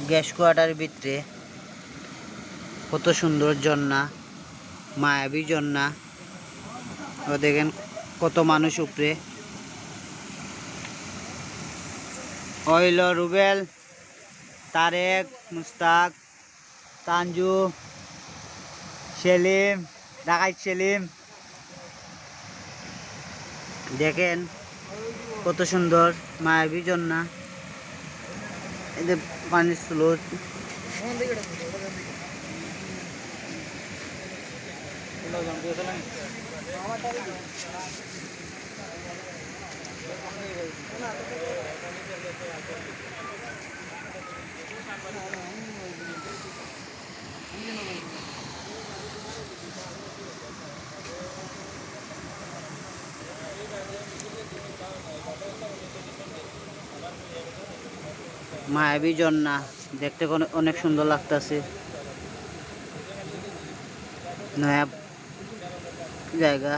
Gas কোয়ার্টারের ভিতরে কত সুন্দর ঝর্ণা, মায়াবী ঝর্ণা। ও দেখেন কত মানুষ উপরে। হইল রুবেল, তারেক, মুস্তাক, তানজু, সেলিম, ডাকাইত সেলিম। দেখেন কত সুন্দর মায়াবী ঝর্ণা। এই যে পানির স্রোত। মায়াবী ঝর্ণা দেখতে অনেক সুন্দর লাগতেছে। নয়া জায়গা।